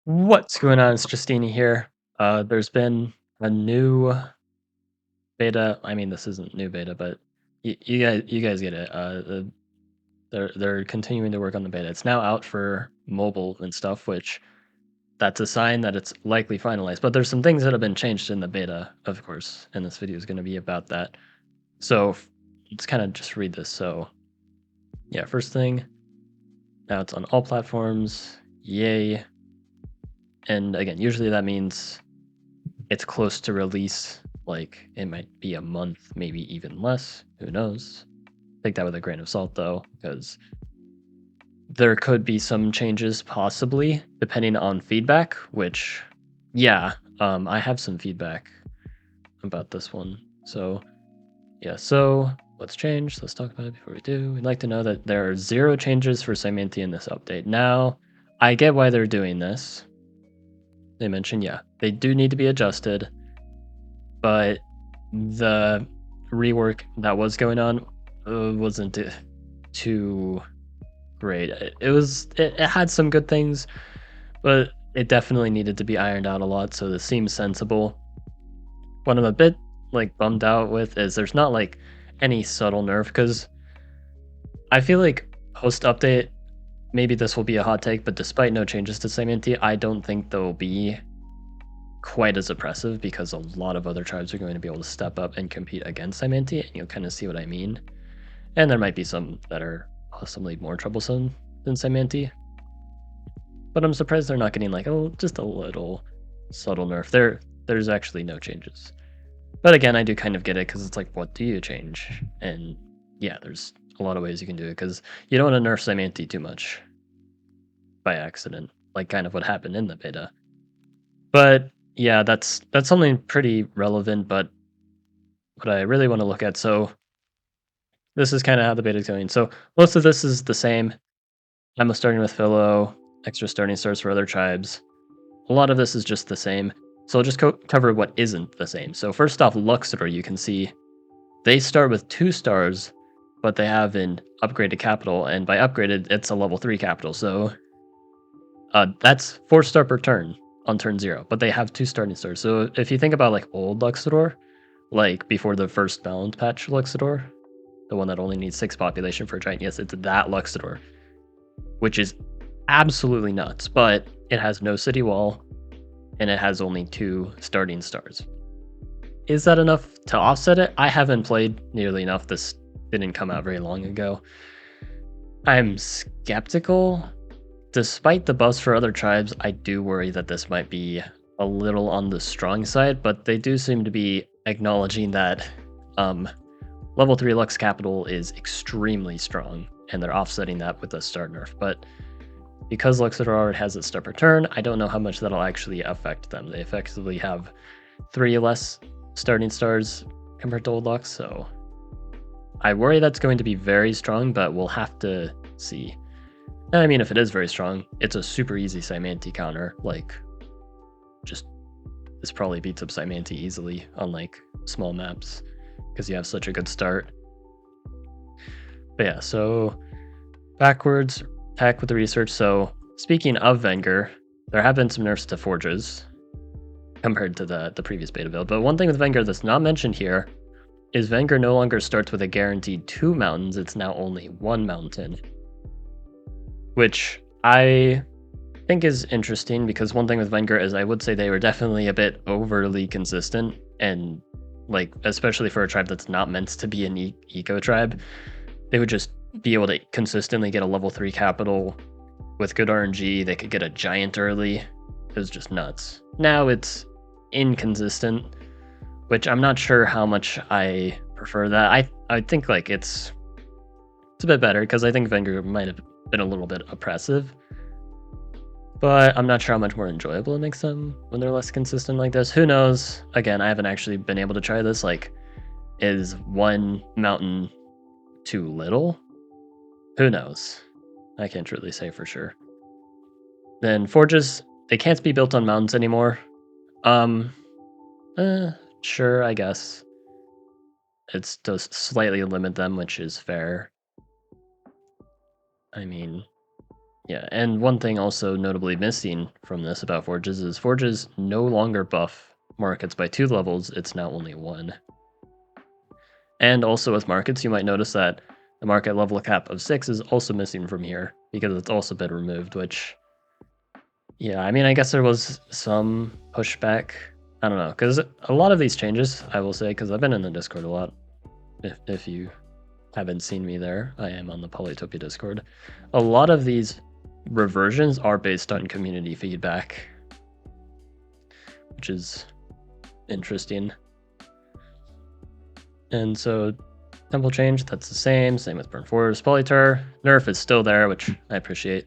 What's going on? It's Justeeni here. There's been a new beta. I mean, this isn't new beta, but you guys get it. They're continuing to work on the beta. It's now out for mobile and stuff, which that's a sign that it's likely finalized. But there's some things that have been changed in the beta, of course, and this video is going to be about that. So let's kind of just read this. So yeah, first thing, now it's on all platforms. Yay! And again, usually that means it's close to release. Like it might be a month, maybe even less. Who knows? Take that with a grain of salt, though, because there could be some changes possibly depending on feedback. Which, yeah, I have some feedback about this one. So, yeah. So let's change. Let's talk about it before we do. We'd like to know that there are 0 changes for Semanti in this update. Now, I get why they're doing this. They mentioned, yeah, they do need to be adjusted, but the rework that was going on wasn't too great. It had some good things, but it definitely needed to be ironed out a lot. So this seems sensible. What I'm a bit like bummed out with is there's not like any subtle nerf, because I feel like post update, maybe this will be a hot take, but despite no changes to Semanti, I don't think they'll be quite as oppressive, because a lot of other tribes are going to be able to step up and compete against Semanti, and you'll kind of see what I mean. And there might be some that are possibly more troublesome than Semanti. But I'm surprised they're not getting like, oh, just a little subtle nerf. There's actually no changes. But again, I do kind of get it, because it's like, what do you change? And yeah, there's a lot of ways you can do it, because you don't want to nerf Semanti too much by accident, like kind of what happened in the beta. But yeah, that's something pretty relevant. But what I really want to look at, so this is kind of how the beta is going. So most of this is the same. I'm starting with Philo, extra starting stars for other tribes. A lot of this is just the same. So I'll just cover what isn't the same. So first off, Luxor, you can see they start with 2 stars, but they have an upgraded capital, and by upgraded, it's a level 3 capital. So that's 4-star per turn on turn 0, but they have 2 starting stars. So if you think about like old Luxor, like before the first balance patch Luxor, the one that only needs 6 population for a giant, yes, it's that Luxor, which is absolutely nuts, but it has no city wall, and it has only 2 starting stars. Is that enough to offset it? I haven't played nearly enough. This didn't come out very long ago. I'm skeptical. Despite the buffs for other tribes, I do worry that this might be a little on the strong side, but they do seem to be acknowledging that level 3 Lux Capital is extremely strong, and they're offsetting that with a star nerf. But because Luxor already has its star per turn, I don't know how much that'll actually affect them. They effectively have 3 less starting stars compared to old Lux, so I worry that's going to be very strong, but we'll have to see. And I mean, if it is very strong, it's a super easy Cymanti counter. Like, just this probably beats up Cymanti easily on like small maps, because you have such a good start. But yeah, so backwards, back with the research. So speaking of Venger, there have been some nerfs to forges compared to the previous beta build. But one thing with Venger that's not mentioned here is Venger no longer starts with a guaranteed 2 mountains, it's now only 1 mountain. Which I think is interesting, because one thing with Venger is I would say they were definitely a bit overly consistent, and like, especially for a tribe that's not meant to be an eco tribe, they would just be able to consistently get a level 3 capital with good RNG. They could get a giant early. It was just nuts. Now it's inconsistent, which I'm not sure how much I prefer that. I think like it's a bit better, because I think Venger might have been a little bit oppressive, but I'm not sure how much more enjoyable it makes them when they're less consistent like this. Who knows? Again, I haven't actually been able to try this. Like, is 1 mountain too little? Who knows? I can't really say for sure. Then forges, they can't be built on mountains anymore. Sure, I guess. It's does slightly limit them, which is fair. I mean, Yeah, and one thing also notably missing from this about Forges is Forges no longer buff markets by 2 levels, it's now only 1. And also with markets, you might notice that the market level cap of 6 is also missing from here, because it's also been removed, which... Yeah, I mean, I guess there was some pushback. I don't know, because a lot of these changes, I will say, because I've been in the Discord a lot, if you haven't seen me there, I am on the Polytopia Discord. A lot of these reversions are based on community feedback, which is interesting. And so temple change, that's the same with Burn Forest. Polytar, nerf is still there, which I appreciate.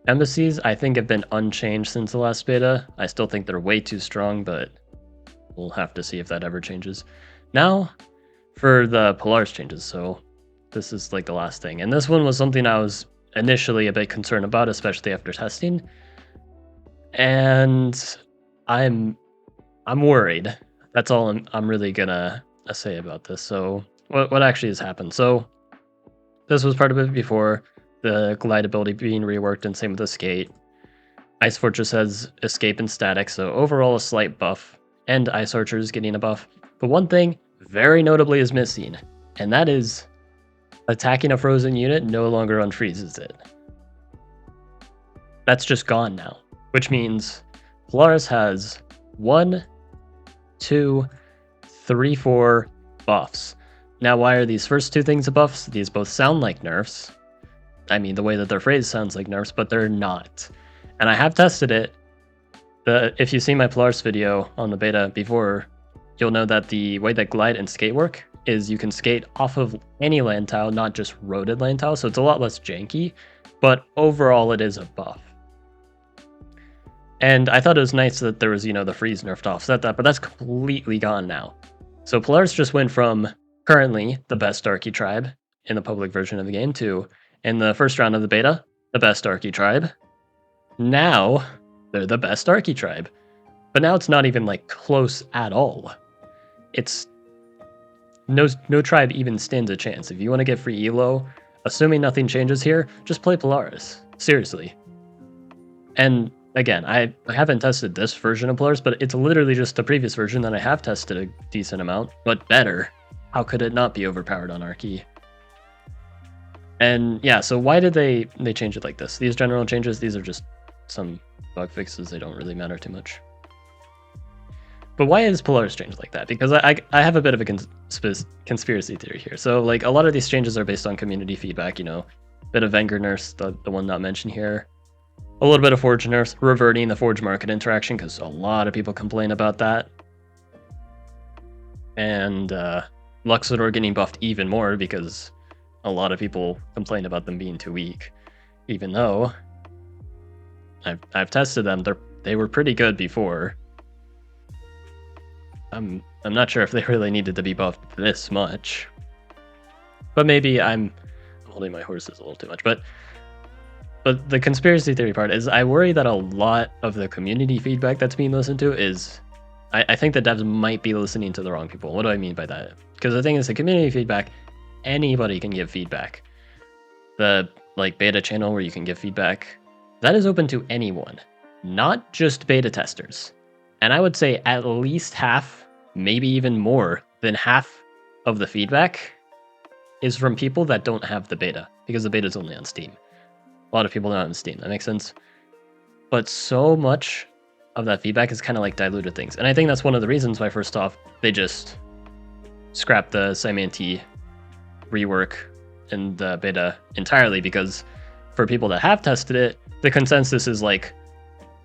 Embassies, I think, have been unchanged since the last beta. I still think they're way too strong, but we'll have to see if that ever changes. Now, for the Polaris changes, so this is like the last thing. And this one was something I was initially a bit concerned about, especially after testing. And I'm worried. That's all I'm really gonna say about this. So what actually has happened? So this was part of it before, the glide ability being reworked, and same with the skate. Ice Fortress has escape and static, so overall a slight buff, and Ice Archer is getting a buff. But one thing very notably is missing, and that is attacking a frozen unit no longer unfreezes it. That's just gone now, which means Polaris has 1, 2, 3, 4 buffs. Now, why are these first two things buffs? These both sound like nerfs. I mean, the way that they're phrased sounds like nerfs, but they're not. And I have tested it. If you've seen my Polaris video on the beta before, you'll know that the way that glide and skate work is you can skate off of any land tile, not just roaded land tile, so it's a lot less janky, but overall it is a buff. And I thought it was nice that there was, the freeze nerf to offset that, but that's completely gone now. So Polaris just went from currently the best Darky tribe in the public version of the game to, in the first round of the beta, the best Darky tribe. Now, they're the best Darky tribe. But now it's not even, like, close at all. It's... No tribe even stands a chance. If you want to get free elo, assuming nothing changes here, just play Polaris. Seriously. And again, I haven't tested this version of Polaris, but it's literally just the previous version that I have tested a decent amount, but better. How could it not be overpowered on Arky? And yeah, so why did they change it like this? These general changes, these are just some bug fixes. They don't really matter too much. But why is Polaris changed like that? Because I have a bit of a conspiracy theory here. So like a lot of these changes are based on community feedback, bit of Venger nerfs, the one not mentioned here. A little bit of Forge nerfs, reverting the Forge market interaction, because a lot of people complain about that. And Luxador getting buffed even more because a lot of people complain about them being too weak. Even though I've tested them, they were pretty good before. I'm not sure if they really needed to be buffed this much. But maybe I'm holding my horses a little too much. But the conspiracy theory part is I worry that a lot of the community feedback that's being listened to is... I think the devs might be listening to the wrong people. What do I mean by that? Because the thing is, the community feedback, anybody can give feedback. The beta channel where you can give feedback, that is open to anyone, not just beta testers. And I would say at least half, maybe even more than half of the feedback is from people that don't have the beta, because the beta is only on Steam. A lot of people are not on Steam, that makes sense. But so much of that feedback is kind of diluted things. And I think that's one of the reasons why, first off, they just scrapped the Simanti rework in the beta entirely, because for people that have tested it, the consensus is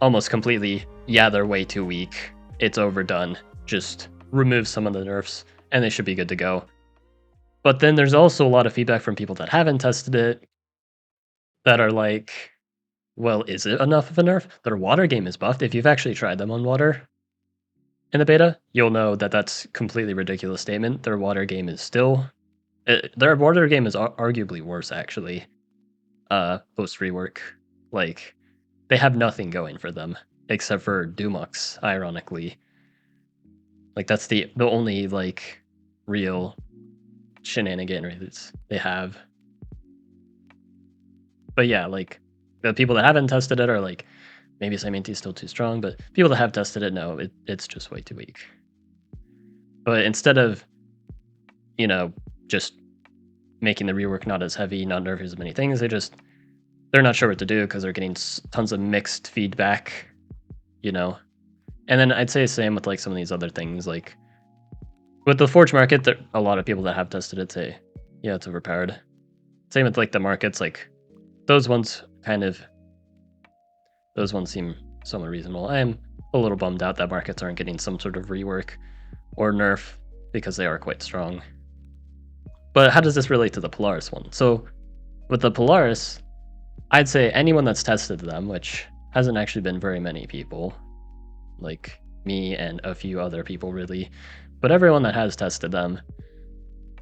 almost completely, yeah, they're way too weak. It's overdone. Just remove some of the nerfs and they should be good to go. But then there's also a lot of feedback from people that haven't tested it that are well, is it enough of a nerf? Their water game is buffed. If you've actually tried them on water in the beta, you'll know that that's completely ridiculous statement. Their water game is still... their water game is arguably worse, actually, post rework. They have nothing going for them except for Dumux, ironically. That's the only real shenanigan they have. But yeah, The people that haven't tested it are like, maybe Scimanti is still too strong, but people that have tested it know it's just way too weak. But instead of, you know, just making the rework not as heavy, not nerfing as many things, they're not sure what to do because they're getting tons of mixed feedback, you know. And then I'd say the same with like some of these other things, like with the Forge market, a lot of people that have tested it say, yeah, it's overpowered. Same with like the markets, like those ones seem somewhat reasonable. I'm a little bummed out that markets aren't getting some sort of rework or nerf because they are quite strong. But how does this relate to the Polaris one? So with the Polaris, I'd say anyone that's tested them, which hasn't actually been very many people, like me and a few other people really, but everyone that has tested them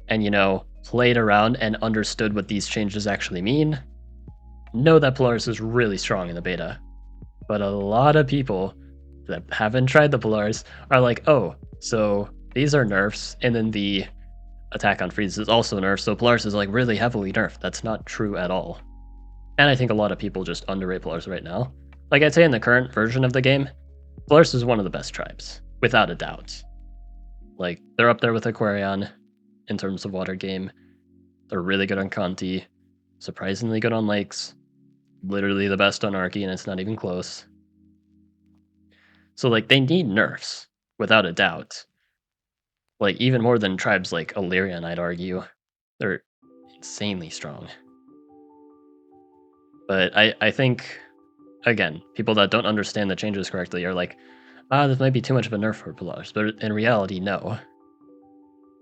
and, you know, played around and understood what these changes actually mean, know that Polaris is really strong in the beta. But a lot of people that haven't tried the Polaris are like, oh, so these are nerfs, and then the attack on freeze is also nerfed, so Polaris is like really heavily nerfed. That's not true at all. And I think a lot of people just underrate Polaris right now. Like I'd say in the current version of the game, Polaris is one of the best tribes, without a doubt. Like, they're up there with Aquarion in terms of water game. They're really good on Conti, surprisingly good on lakes, literally the best on Arky, and it's not even close. So, like, they need nerfs, without a doubt. Like, even more than tribes like Illyrian, I'd argue. They're insanely strong. But I think, again, people that don't understand the changes correctly are like, this might be too much of a nerf for Polaris. But in reality, no.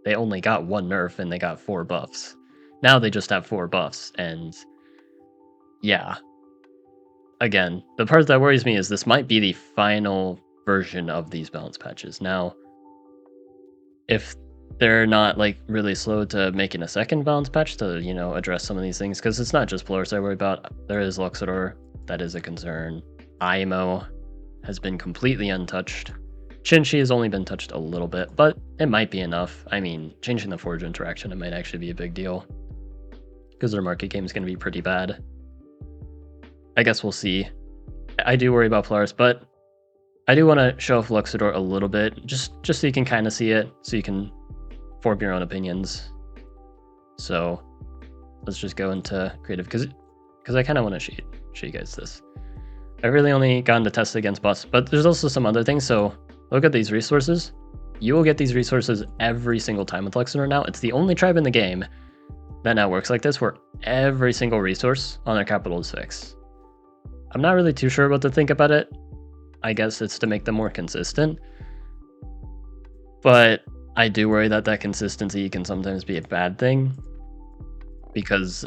They only got one nerf and they got 4 buffs. Now they just have 4 buffs, and yeah. Again, the part that worries me is this might be the final version of these balance patches. Now, if they're not like really slow to making a second balance patch to, you know, address some of these things, because it's not just Polaris I worry about. There is Luxador, that is a concern. IMO has been completely untouched. Chinchi has only been touched a little bit, but it might be enough. I mean, changing the Forge interaction, it might actually be a big deal, because their market game is going to be pretty bad. I guess we'll see. I do worry about Polaris, but I do want to show off Luxador a little bit, just so you can kind of see it, so you can form your own opinions. So let's just go into creative, because I kind of want to show you guys this. I've really only gotten to test it against bots, but there's also some other things. So look at these resources. You will get these resources every single time with Luxador now. It's the only tribe in the game that now works like this, where every single resource on their capital is fixed. I'm not really too sure what to think about it. I guess it's to make them more consistent. But I do worry that that consistency can sometimes be a bad thing. Because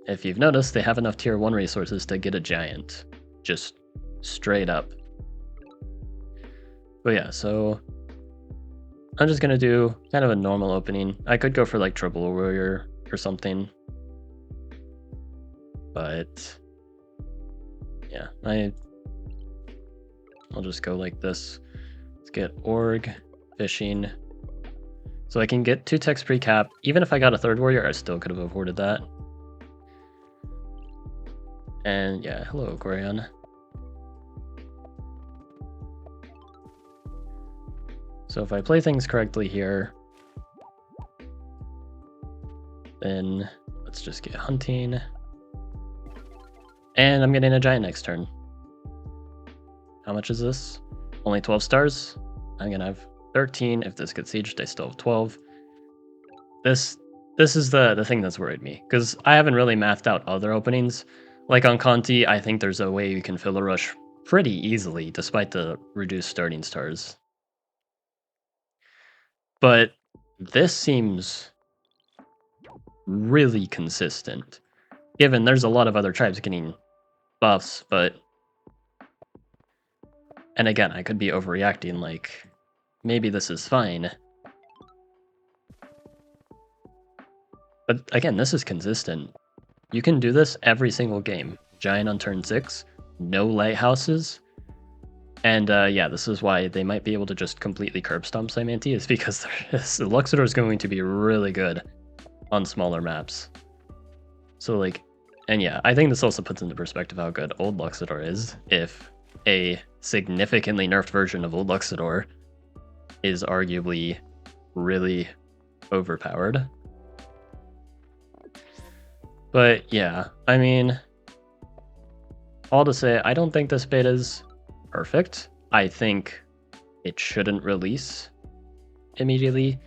if you've noticed, they have enough tier 1 resources to get a giant. Just straight up. But yeah, so I'm just gonna do kind of a normal opening. I could go for like Triple Warrior or something. But yeah, I'll just go like this. Let's get Org, Fishing. So I can get 2 techs pre-cap. Even if I got a 3rd warrior, I still could have avoided that. And yeah, hello, Aquarion. So if I play things correctly here, then let's just get hunting. And I'm getting a giant next turn. How much is this? Only 12 stars. I'm gonna have 13. If this gets sieged, I still have 12. This is the thing that's worried me, because I haven't really mathed out other openings. Like on Conti, I think there's a way you can fill a rush pretty easily, despite the reduced starting stars. But this seems really consistent, given there's a lot of other tribes getting buffs, but... And again, I could be overreacting, like, maybe this is fine. But again, this is consistent. You can do this every single game. Giant on turn 6, no lighthouses. And yeah, this is why they might be able to just completely curb stomp Scimanti, is because Luxador is going to be really good on smaller maps. So like, And yeah, I think this also puts into perspective how good old Luxador is. If a significantly nerfed version of old Luxador is arguably really overpowered. But yeah, I mean, all to say, I don't think this beta is perfect. I think it shouldn't release immediately.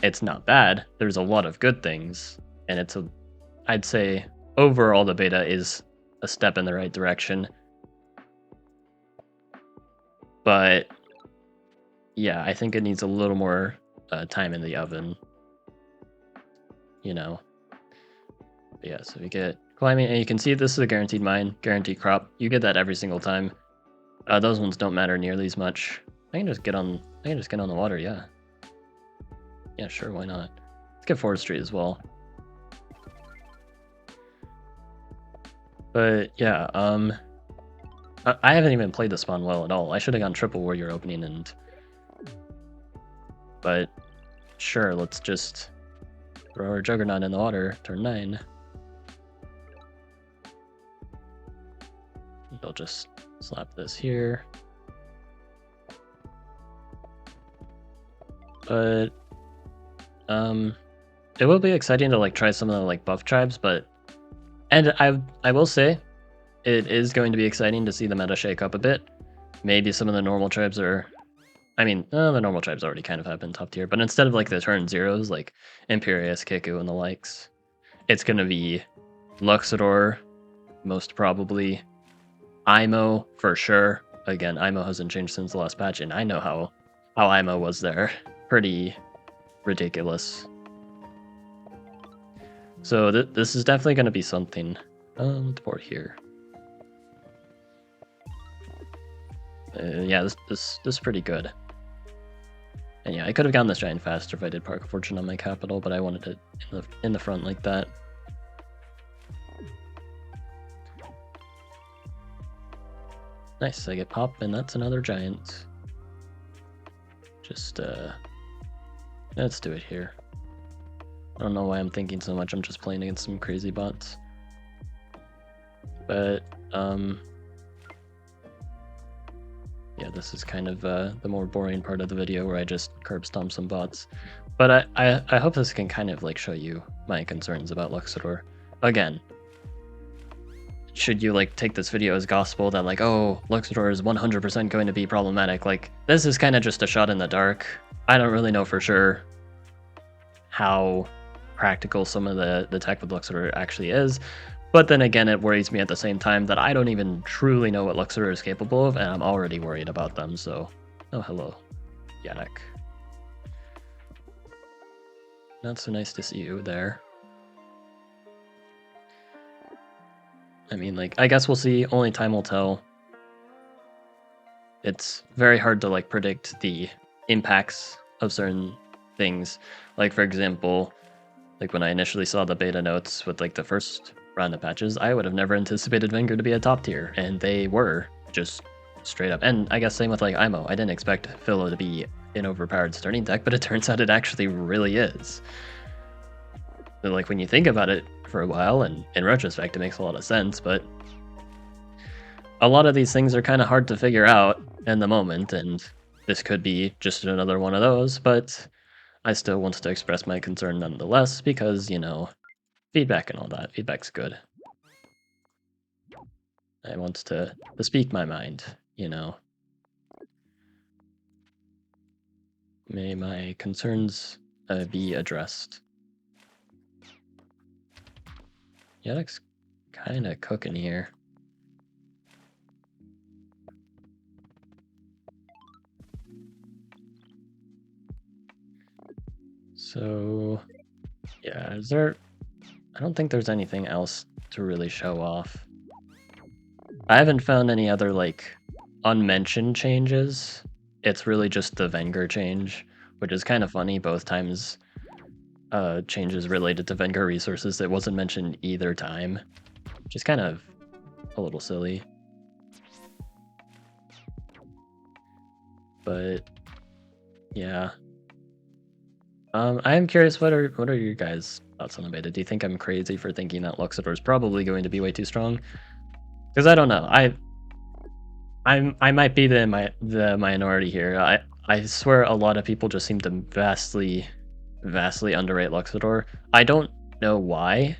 It's not bad. There's a lot of good things, and I'd say overall the beta is a step in the right direction. But yeah, I think it needs a little more time in the oven, you know. But yeah, so we get climbing, and you can see this is a guaranteed mine, guaranteed crop. You get that every single time. Those ones don't matter nearly as much. I can just get on the water, yeah. Yeah, sure, why not? Let's get forestry as well. But yeah, I haven't even played the spawn well at all. I should have gone triple warrior opening but sure, let's just throw our juggernaut in the water, turn 9. They'll just slap this here. But it will be exciting to like try some of the like buff tribes, and I will say it is going to be exciting to see the meta shake up a bit. Maybe some of the normal tribes are, I mean, the normal tribes already kind of have been top tier, but instead of like the turn zeros like Imperius, Kiku, and the likes, it's gonna be Luxador, most probably, Imo for sure. Again, Imo hasn't changed since the last patch, and I know how Imo was there. Pretty ridiculous. So this is definitely going to be something. The board here. Yeah, this is pretty good. And yeah, I could have gotten this giant faster if I did Park of Fortune on my capital, but I wanted it in the front like that. Nice, I get pop, and that's another giant. Just let's do it here. I don't know why I'm thinking so much. I'm just playing against some crazy bots. But yeah, this is kind of the more boring part of the video where I just curb stomp some bots. But I hope this can kind of like show you my concerns about Luxador. Again, should you like take this video as gospel that like, oh, Luxador is 100% going to be problematic? Like, this is kind of just a shot in the dark. I don't really know for sure how practical some of the tech with Luxador actually is. But then again, it worries me at the same time that I don't even truly know what Luxador is capable of, and I'm already worried about them, so... Oh, hello, Yannick. Not so nice to see you there. I mean, like, I guess we'll see. Only time will tell. It's very hard to, like, predict the impacts of certain things. Like, for example, like when I initially saw the beta notes with, like, the first round of patches, I would have never anticipated Venger to be a top tier, and they were just straight up. And I guess same with like Imo. I didn't expect Philo to be an overpowered starting deck, but it turns out it actually really is. So, like, when you think about it for a while, and in retrospect, it makes a lot of sense, but a lot of these things are kind of hard to figure out in the moment, and this could be just another one of those, but I still want to express my concern nonetheless, because, you know, feedback and all that. Feedback's good. I want to speak my mind, you know. May my concerns be addressed. Yannick's kind of cooking here. So, yeah, I don't think there's anything else to really show off. I haven't found any other, like, unmentioned changes. It's really just the Venger change, which is kind of funny. Both times changes related to Venger resources that wasn't mentioned either time, which is kind of a little silly. But yeah, I am curious, what are your guys' thoughts on the beta. Do you think I'm crazy for thinking that Luxador is probably going to be way too strong? Because I don't know. I might be the minority here. I swear a lot of people just seem to vastly underrate Luxador. I don't know why.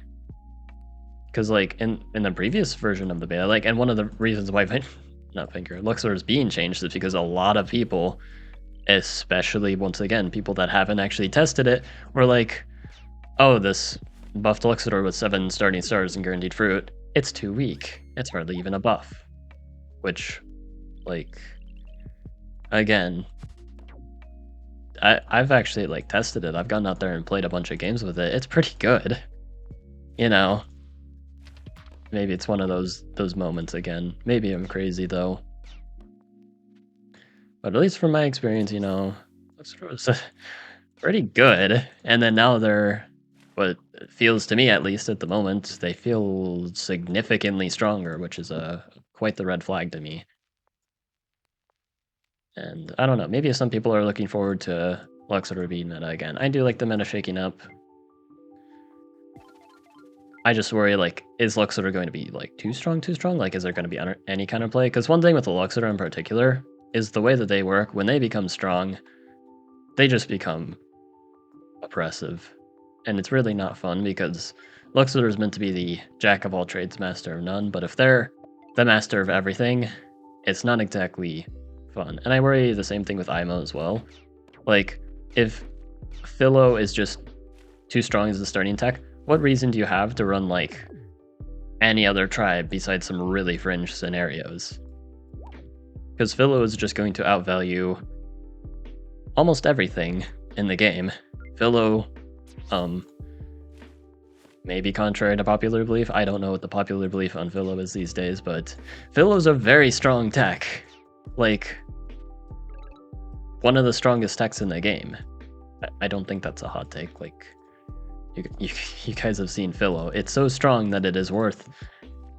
Because like in the previous version of the beta, like, and one of the reasons why Luxador is being changed is because a lot of people, especially once again people that haven't actually tested it, were like, oh, this buffed Luxador with 7 starting stars and guaranteed fruit, it's too weak. It's hardly even a buff. Which, like, again, I've actually like tested it. I've gone out there and played a bunch of games with it. It's pretty good. You know. Maybe it's one of those moments again. Maybe I'm crazy though. But at least from my experience, you know, Luxador was pretty good. And then now they're, what feels to me at least at the moment, they feel significantly stronger, which is quite the red flag to me. And I don't know, maybe some people are looking forward to Luxador being meta again. I do like the meta shaking up. I just worry, like, is Luxador going to be, like, too strong? Like, is there going to be any kind of play? Because one thing with the Luxador in particular is the way that they work. When they become strong, they just become oppressive. And it's really not fun because Luxador is meant to be the jack of all trades, master of none. But if they're the master of everything, it's not exactly fun. And I worry the same thing with Imo as well. Like, if Philo is just too strong as the starting tech, what reason do you have to run, like, any other tribe besides some really fringe scenarios? Because Philo is just going to outvalue almost everything in the game. Philo, maybe contrary to popular belief, I don't know what the popular belief on Philo is these days, but Philo's a very strong tech. Like, one of the strongest techs in the game. I don't think that's a hot take, like... You guys have seen Philo. It's so strong that it is worth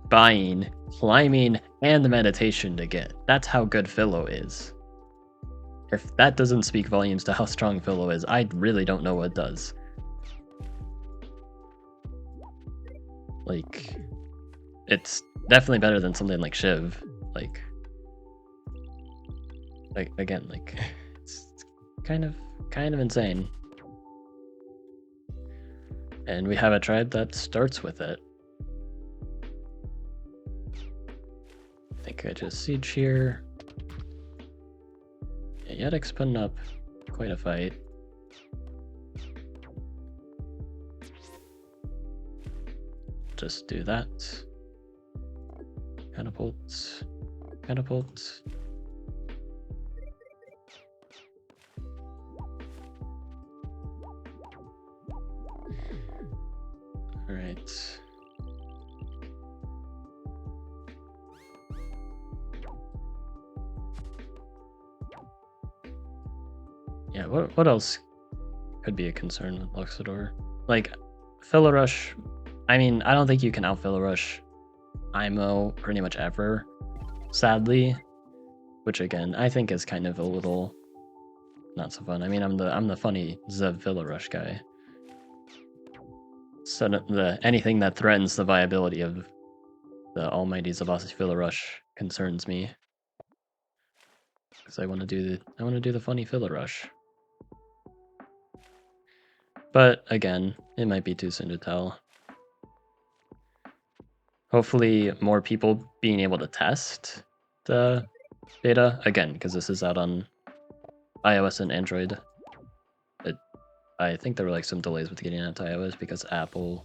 buying, climbing, and the meditation to get. That's how good Philo is. If that doesn't speak volumes to how strong Philo is, I really don't know what does. Like, it's definitely better than something like Shiv. Like again, like, it's kind of insane. And we have a tribe that starts with it. I think I just siege here. Yeah, Yedek's putting up quite a fight. Just do that. Catapults. Catapults. Alright. Yeah, what else could be a concern with Luxador? Like, Filler Rush, I mean, I don't think you can out-Filler Rush Imo pretty much ever, sadly. Which again, I think is kind of a little not so fun. I mean, I'm the funny Zev Filler Rush guy. So anything that threatens the viability of the almighty Zabasi Filler Rush concerns me. Because I want to do the funny Filler Rush. But again, it might be too soon to tell. Hopefully more people being able to test the beta, again, because this is out on iOS and Android. I think there were like some delays with getting it to iOS because Apple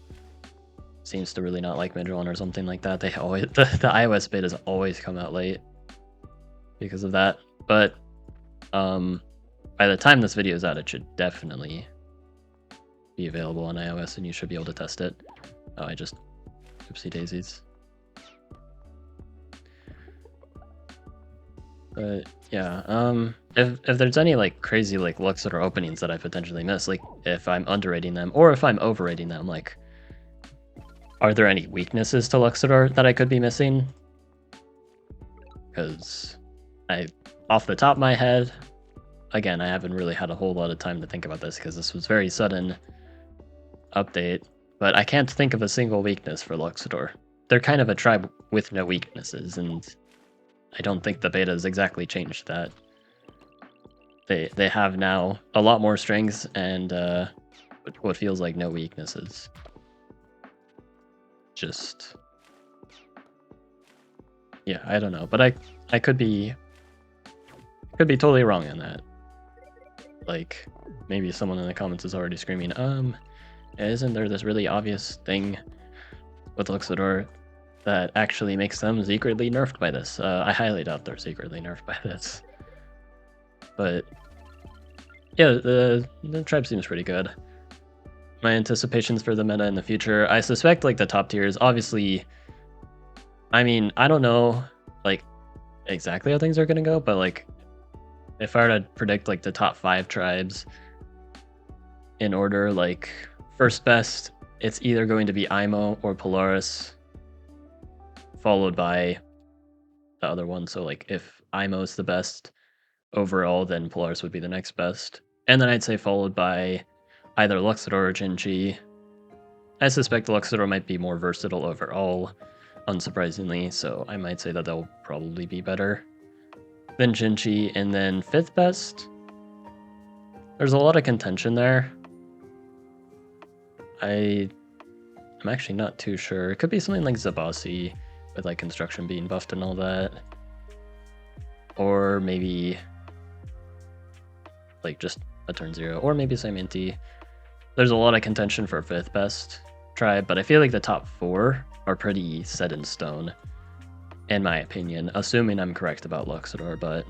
seems to really not like Midrone or something like that. They always the iOS betas always come out late because of that. But by the time this video is out, it should definitely be available on iOS, and you should be able to test it. Oh, I just oopsie daisies. But yeah, if there's any like crazy like Luxador openings that I potentially miss, like if I'm underrating them or if I'm overrating them, like are there any weaknesses to Luxador that I could be missing? Because off the top of my head, again, I haven't really had a whole lot of time to think about this because this was very sudden. update, but I can't think of a single weakness for Luxador. They're kind of a tribe with no weaknesses, and I don't think the beta has exactly changed that. They have now a lot more strengths and what feels like no weaknesses. Just yeah, I don't know, but I could be totally wrong on that. Like maybe someone in the comments is already screaming, isn't there this really obvious thing with Luxador that actually makes them secretly nerfed by this? I highly doubt they're secretly nerfed by this. But yeah, the tribe seems pretty good. My anticipations for the meta in the future, I suspect like the top tiers, obviously, I mean, I don't know like exactly how things are gonna go, but like if I were to predict like the top 5 tribes in order, like first best, it's either going to be Imo or Polaris, followed by the other one. So like if Imo's the best overall, then Polaris would be the next best. And then I'd say followed by either Luxador or Jinchi. I suspect Luxador might be more versatile overall, unsurprisingly, so I might say that they'll probably be better than Jinchi. And then 5th best, there's a lot of contention there. I'm actually not too sure. It could be something like Zabasi with like construction being buffed and all that. Or maybe like just a turn 0, or maybe Saminti. There's a lot of contention for 5th best tribe, but I feel like the top 4 are pretty set in stone, in my opinion, assuming I'm correct about Luxador. But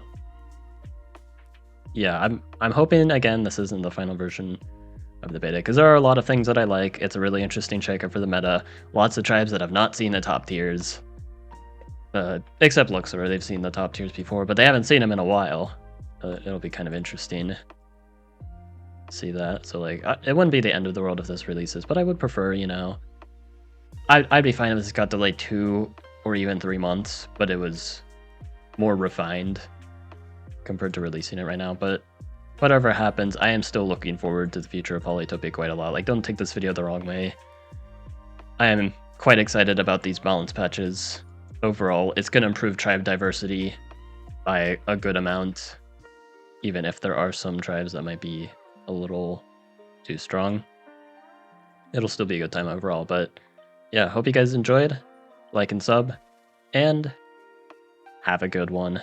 yeah, I'm hoping again this isn't the final version of the beta, because there are a lot of things that I like. It's a really interesting shakeup for the meta. Lots of tribes that have not seen the top tiers, except Luxador. They've seen the top tiers before, but they haven't seen them in a while. It'll be kind of interesting to see that. So like, it wouldn't be the end of the world if this releases, but I would prefer, you know, I'd be fine if this got delayed 2 or even 3 months, but it was more refined compared to releasing it right now. But whatever happens, I am still looking forward to the future of Polytopia quite a lot. Like, don't take this video the wrong way. I am quite excited about these balance patches. Overall, it's going to improve tribe diversity by a good amount, even if there are some tribes that might be a little too strong. It'll still be a good time overall. But yeah, hope you guys enjoyed. Like and sub, and have a good one.